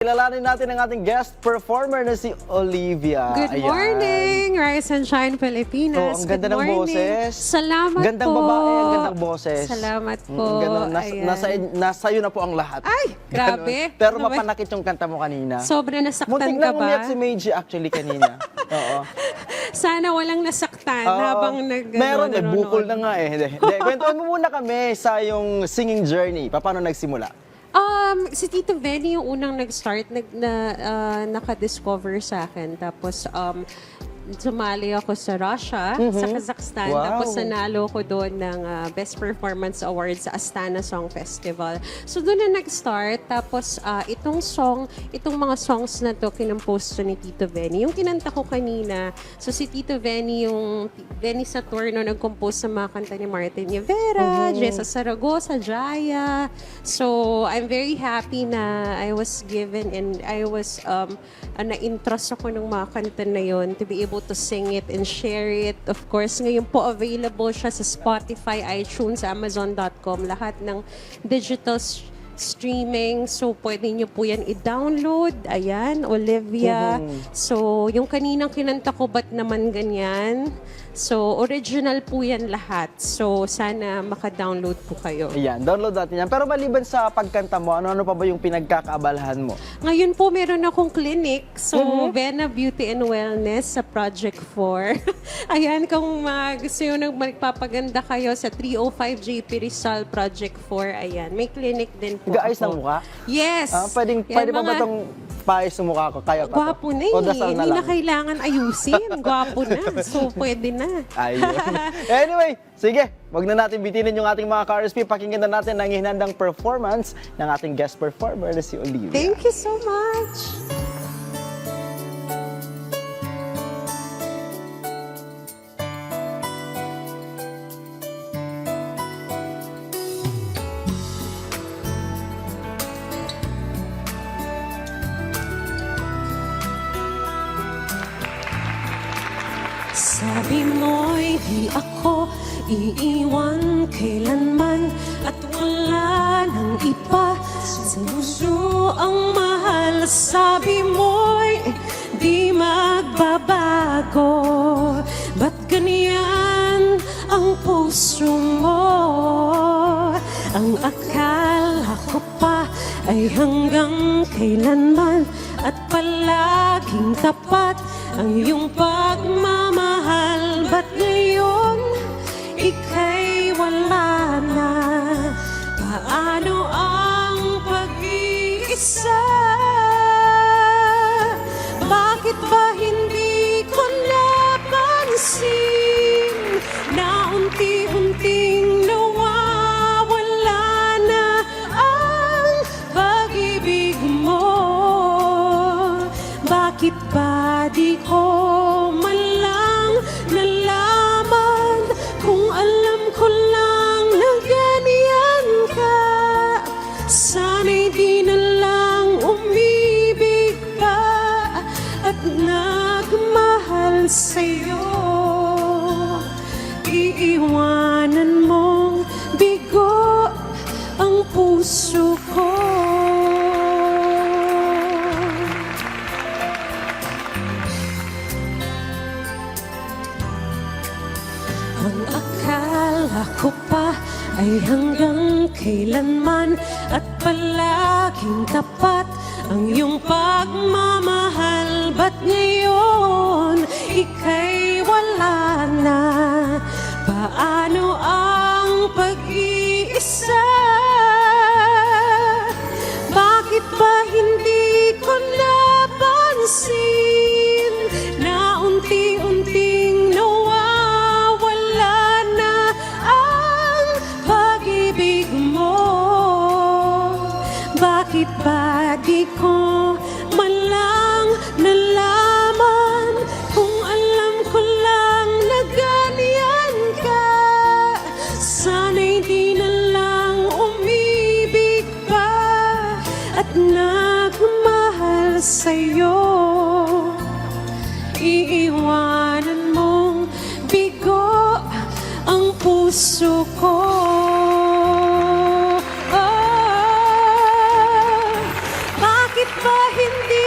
Kilalanin natin ang ating guest performer na si Olivia. Good morning, Rise and Shine Pilipinas. Ang ganda ng boses. Salamat Gandang po. babae, ang gandang boses. Salamat po. Nasa iyo na po ang lahat. Ay, grabe. Pero Ano ba? mapanakit yung kanta mo kanina. Sobra nasaktan Muntik ka lang ba? umiyak si Meiji actually kanina. Oo. Sana walang nasaktan Oo. habang nag Meron eh, nanonood. bukol na nga eh. Hindi, kwentuhan mo muna kami sa yung singing journey. Paano nagsimula? Si Tito Benny yung unang nag-start, naka-discover sa akin. Tapos, sumali ako sa Russia, sa Kazakhstan. Wow. Tapos, nanalo ko doon ng Best Performance Award sa Astana Song Festival. So, doon na nag-start. Tapos, itong mga songs na to, kinompose to ni Tito Benny. Yung kinanta ko kanina, so si Tito Benny, yung Benny Saturno, nag-compose sa mga kanta ni Martin Rivera, Jessa Saragosa, Jaya. So, I'm very happy na I was given and I was, na-interest ako ng mga kanta na yon to be able to sing it and share it. Of course, ngayon po available siya sa Spotify, iTunes, Amazon.com, lahat ng digital streaming. So, pwede nyo po yan i-download. Ayan, Olivia. So, yung kaninang kinanta ko, ba't naman ganyan? So, original po yan lahat. So, sana maka-download po kayo. Ayan, download natin yan. Pero maliban sa pagkanta mo, ano-ano pa ba yung pinagkakaabalahan mo? Ngayon po, meron akong clinic. So, Vena Beauty and Wellness sa Project 4. Ayan, kung gusto nyo magpapaganda kayo sa 305 JP Rizal Project 4, ayan, may clinic din po Nag-aayos ako. ng mukha? Yes. Pwede pa ba itong paayos ng mukha ko? Kaya pa to? Gwapo na O dasal na Hindi na lang? kailangan ayusin. Gwapo na. So, pwede na. Ayun. Anyway, sige, wag na natin bitinin yung ating mga ka-RSP. Pakinggan na natin ang hinandang performance ng ating guest performer na si Olivia. Thank you so much. Sabi mo'y di ako iiwan kailanman at wala nang iba sa puso ang mahal. Sabi mo'y di magbabago. Ba't ganyan ang puso mo? Ang akala ko pa ay hanggang kailanman at palaging tapat ang iyong pagmamahal. Ba't ngayon ika'y wala na? Paano ang pag-iisa? Bakit ba hindi ko napansin na unti-unting nawawala na ang pag-ibig mo? Bakit ba di ko man lang nalaman kung alam ko lang na ganyan ka? Sana'y di na lang umibig pa at nagmahal sa'yo. Iiwanan mong bigo ang puso ko. Ang akala ko pa ay hanggang kailanman at palaging tapat ang iyong pagmamahal. Ba't ngayon ika'y wala na? Paano ang pag-iisa? Bakit ba hindi ko napansin na unti-unting nawawala na ang pag-ibig mo? Bakit ba di ko man lang nalaman kung alam ko lang na ganyan ka? Sana'y di na lang umibig pa at nagmahal sa'yo. Iiwanan mong bigo ang puso ko. Bakit ba Hindi